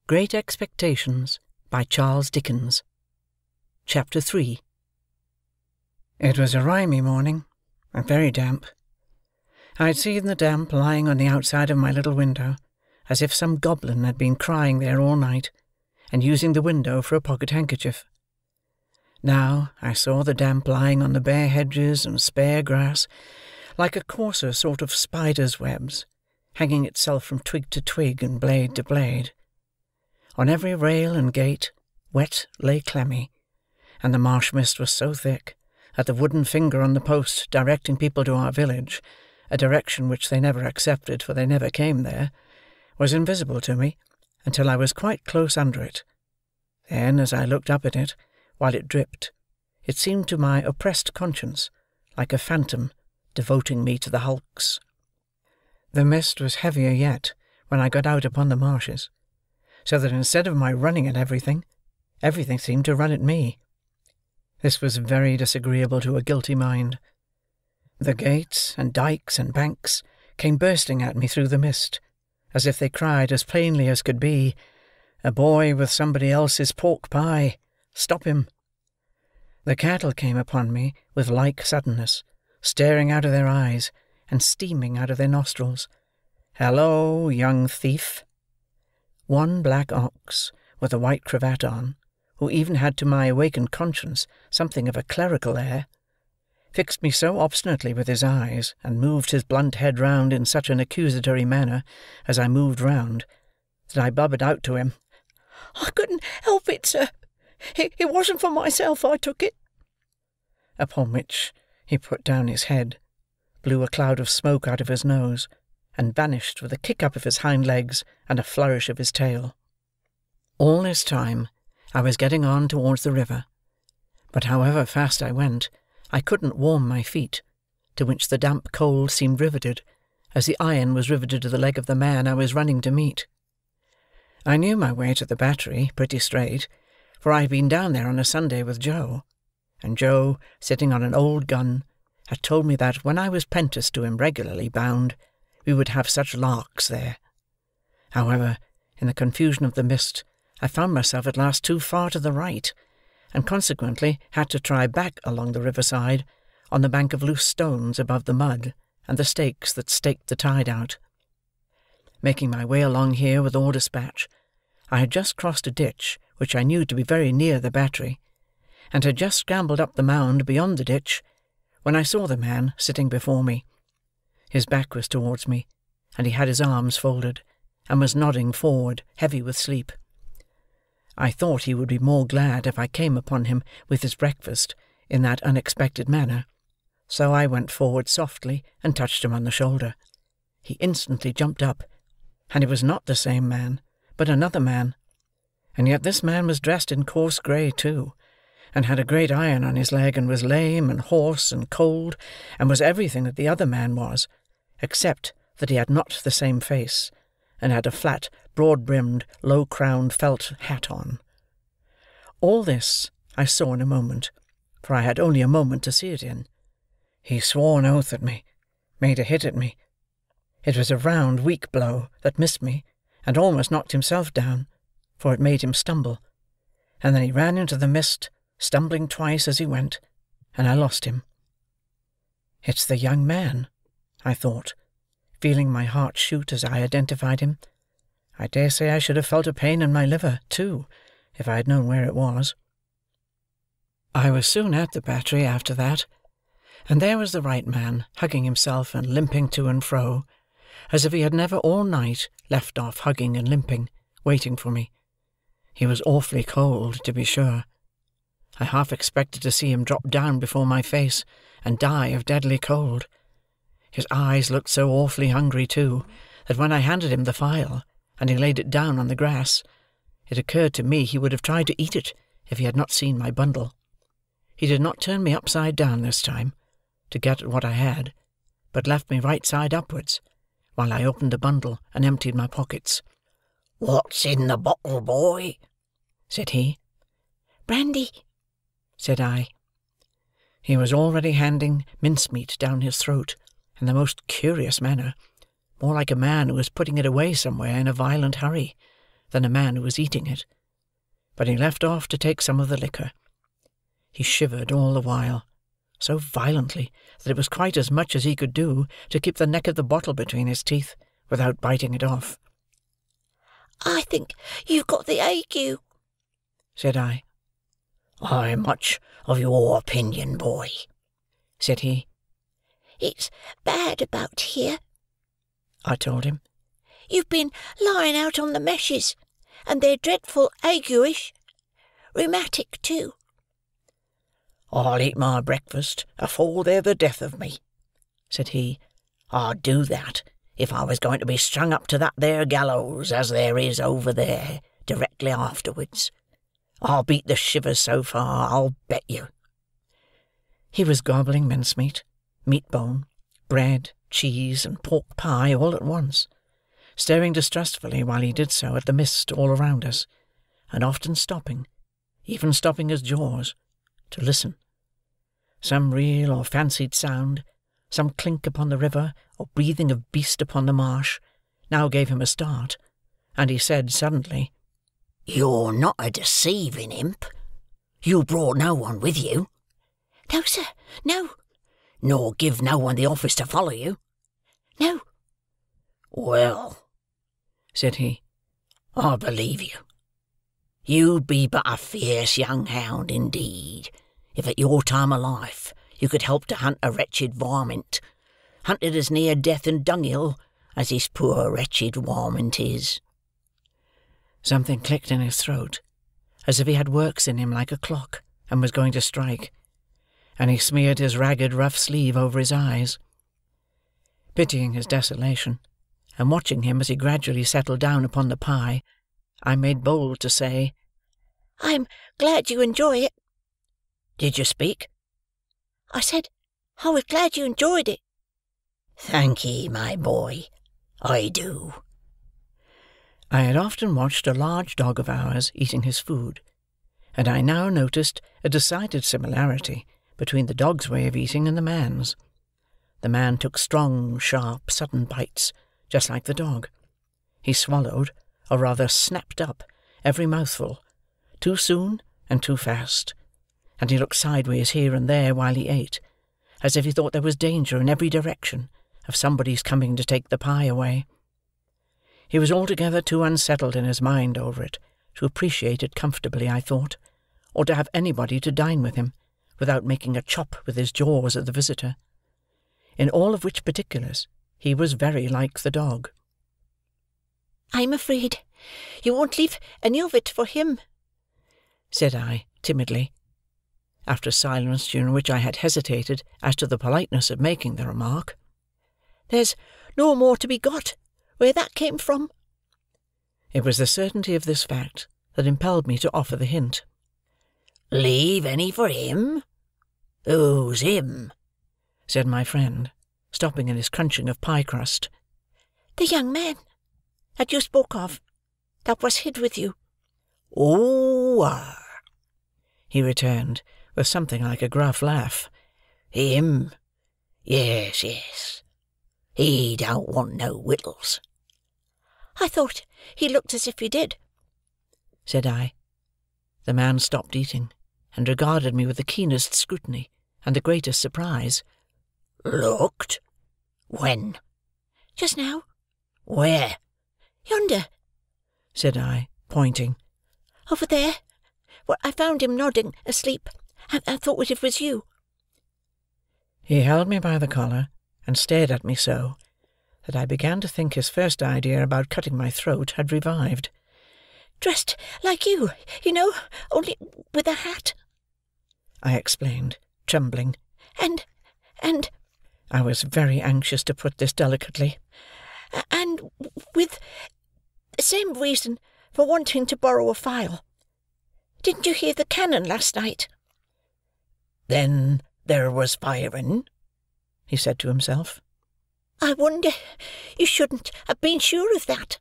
Great Expectations by Charles Dickens. Chapter 3. It was a rimy morning, and very damp. I had seen the damp lying on the outside of my little window, as if some goblin had been crying there all night, and using the window for a pocket handkerchief. Now I saw the damp lying on the bare hedges and spare grass, like a coarser sort of spider's webs, hanging itself from twig to twig and blade to blade. On every rail and gate, wet lay clammy, and the marsh mist was so thick that the wooden finger on the post directing people to our village, a direction which they never accepted, for they never came there, was invisible to me until I was quite close under it. Then, as I looked up at it, while it dripped, it seemed to my oppressed conscience like a phantom devoting me to the hulks. The mist was heavier yet when I got out upon the marshes, so that instead of my running at everything, everything seemed to run at me. This was very disagreeable to a guilty mind. The gates and dykes and banks came bursting at me through the mist, as if they cried as plainly as could be, "A boy with somebody else's pork pie! Stop him!" The cattle came upon me with like suddenness, staring out of their eyes, and steaming out of their nostrils. "Hallo, young thief!" One black ox, with a white cravat on, who even had to my awakened conscience something of a clerical air, fixed me so obstinately with his eyes, and moved his blunt head round in such an accusatory manner as I moved round, that I blubbered out to him, "I couldn't help it, sir. It wasn't for myself I took it." Upon which he put down his head, blew a cloud of smoke out of his nose, and vanished with a kick-up of his hind legs and a flourish of his tail. All this time I was getting on towards the river, but however fast I went, I couldn't warm my feet, to which the damp cold seemed riveted, as the iron was riveted to the leg of the man I was running to meet. I knew my way to the battery pretty straight, for I had been down there on a Sunday with Joe, and Joe, sitting on an old gun, had told me that when I was 'prentice to him regularly bound, we would have such larks there. However, in the confusion of the mist, I found myself at last too far to the right, and consequently had to try back along the riverside, on the bank of loose stones above the mud and the stakes that staked the tide out. Making my way along here with all dispatch, I had just crossed a ditch which I knew to be very near the battery, and had just scrambled up the mound beyond the ditch, when I saw the man sitting before me. His back was towards me, and he had his arms folded, and was nodding forward, heavy with sleep. I thought he would be more glad if I came upon him with his breakfast in that unexpected manner, so I went forward softly and touched him on the shoulder. He instantly jumped up, and it was not the same man, but another man. And yet this man was dressed in coarse grey too, and had a great iron on his leg, and was lame and hoarse and cold, and was everything that the other man was, except that he had not the same face, and had a flat, broad-brimmed, low-crowned felt hat on. All this I saw in a moment, for I had only a moment to see it in. He swore an oath at me, made a hit at me. It was a round, weak blow that missed me, and almost knocked himself down, for it made him stumble, and then he ran into the mist, stumbling twice as he went, and I lost him. "It's the young man," I thought, feeling my heart shoot as I identified him. I dare say I should have felt a pain in my liver, too, if I had known where it was. I was soon at the battery after that, and there was the right man, hugging himself and limping to and fro, as if he had never all night left off hugging and limping, waiting for me. He was awfully cold, to be sure. I half expected to see him drop down before my face, and die of deadly cold. His eyes looked so awfully hungry, too, that when I handed him the file, and he laid it down on the grass, it occurred to me he would have tried to eat it if he had not seen my bundle. He did not turn me upside down this time, to get at what I had, but left me right side upwards, while I opened the bundle and emptied my pockets. "What's in the bottle, boy?" said he. "Brandy," said I. He was already handing mincemeat down his throat, in the most curious manner, more like a man who was putting it away somewhere in a violent hurry. than a man who was eating it, but he left off to take some of the liquor. He shivered all the while, so violently that it was quite as much as he could do to keep the neck of the bottle between his teeth without biting it off. "I think you've got the ague," said I. "I'm much of your opinion, boy," said he. "It's bad about here," I told him. "You've been lying out on the meshes, and they're dreadful ague-ish. Rheumatic, too." "I'll eat my breakfast afore they're the death of me," said he. "I'd do that if I was going to be strung up to that there gallows as there is over there, directly afterwards. I'll beat the shivers so far, I'll bet you." He was gobbling mincemeat, meat-bone, bread, cheese, and pork pie all at once, staring distrustfully while he did so at the mist all around us, and often stopping, even stopping his jaws, to listen. Some real or fancied sound, some clink upon the river, or breathing of beast upon the marsh, now gave him a start, and he said suddenly, "You're not a deceiving imp? You brought no one with you?" "No, sir, no." "Nor give no one the office to follow you?" "No." "Well," said he, "I believe you. You'd be but a fierce young hound indeed, if at your time of life you could help to hunt a wretched varmint, hunted as near death and dunghill as this poor wretched varmint is." Something clicked in his throat, as if he had works in him like a clock, and was going to strike, and he smeared his ragged rough sleeve over his eyes. Pitying his desolation, and watching him as he gradually settled down upon the pie, I made bold to say, "I'm glad you enjoy it." "Did you speak?" "I said I was glad you enjoyed it." "Thank ye, my boy, I do." I had often watched a large dog of ours eating his food, and I now noticed a decided similarity between the dog's way of eating and the man's. The man took strong, sharp, sudden bites, just like the dog. He swallowed, or rather snapped up, every mouthful, too soon and too fast, and he looked sideways here and there while he ate, as if he thought there was danger in every direction of somebody's coming to take the pie away. He was altogether too unsettled in his mind over it to appreciate it comfortably, I thought, or to have anybody to dine with him, without making a chop with his jaws at the visitor. In all of which particulars, he was very like the dog. "I'm afraid you won't leave any of it for him," said I, timidly, after a silence during which I had hesitated as to the politeness of making the remark. "There's no more to be got where that came from." It was the certainty of this fact that impelled me to offer the hint. "Leave any for him? Who's him?" said my friend, stopping in his crunching of pie crust. "The young man that you spoke of, that was hid with you." "Oh, he returned, with something like a gruff laugh. "Him? Yes, yes. He don't want no wittles." "I thought he looked as if he did," said I. The man stopped eating, and regarded me with the keenest scrutiny and the greatest surprise. "Looked? When?" "Just now." "Where?" "Yonder," said I, pointing. "Over there, where I found him nodding asleep, and I thought it was you." He held me by the collar, and stared at me so, that I began to think his first idea about cutting my throat had revived. "Dressed like you know, only with a hat," I explained, trembling. And I was very anxious to put this delicately. "And with the same reason for wanting to borrow a file. Didn't you hear the cannon last night?" "Then there was firing?" he said to himself. "I wonder you shouldn't have been sure of that,"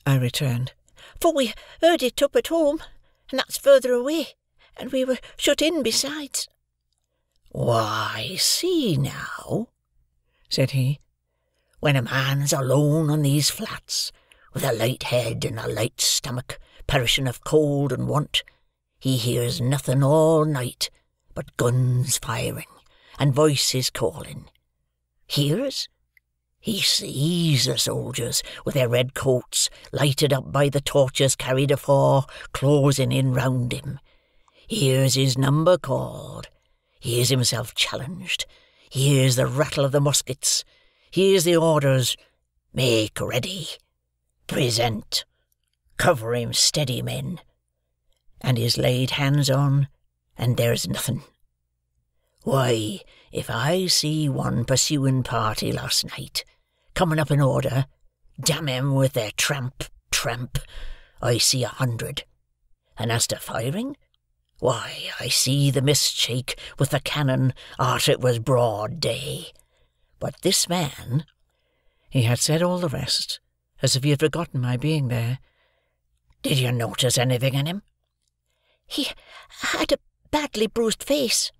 I returned. "for we heard it up at home, and that's further away, and we were shut in besides." "Why, see now," said he, "when a man's alone on these flats, with a light head and a light stomach, perishing of cold and want, he hears nothing all night but guns firing and voices calling. Hears? He sees the soldiers with their red coats, lighted up by the torches carried afore, closing in round him. Hears his number called. Hears himself challenged. Hears the rattle of the muskets. Hears the orders, "Make ready. Present. Cover him steady, men." And is laid hands on, and there's nothing. Why, if I see one pursuing party last night, coming up in order, damn 'em with their tramp, tramp, I see 100. And as to firing, why, I see the mist shake with the cannon arter it was broad day. But this man—" He had said all the rest, as if he had forgotten my being there. "Did you notice anything in him?" "He had a badly bruised face,"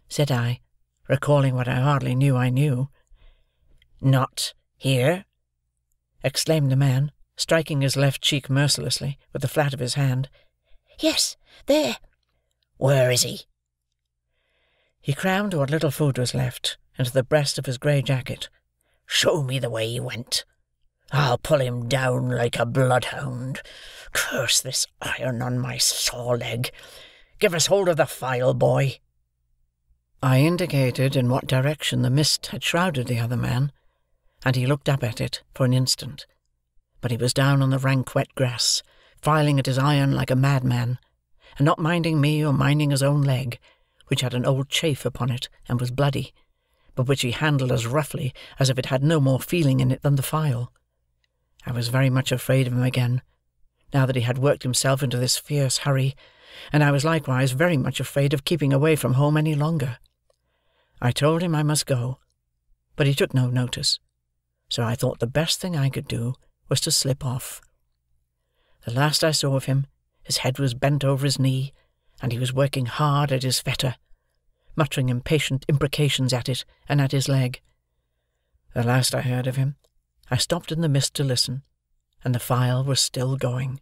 said I, recalling what I hardly knew I knew. "Not here?" exclaimed the man, striking his left cheek mercilessly with the flat of his hand. "Yes, there." "Where is he?" He crammed what little food was left into the breast of his grey jacket. "Show me the way he went. I'll pull him down like a bloodhound. Curse this iron on my saw leg. Give us hold of the file, boy." I indicated in what direction the mist had shrouded the other man, and he looked up at it for an instant. But he was down on the rank wet grass, filing at his iron like a madman, and not minding me or minding his own leg, which had an old chafe upon it and was bloody, but which he handled as roughly as if it had no more feeling in it than the file. I was very much afraid of him again, now that he had worked himself into this fierce hurry, and I was likewise very much afraid of keeping away from home any longer. I told him I must go, but he took no notice, so I thought the best thing I could do was to slip off. The last I saw of him, his head was bent over his knee, and he was working hard at his fetter, muttering impatient imprecations at it and at his leg. The last I heard of him, I stopped in the mist to listen, and the file was still going.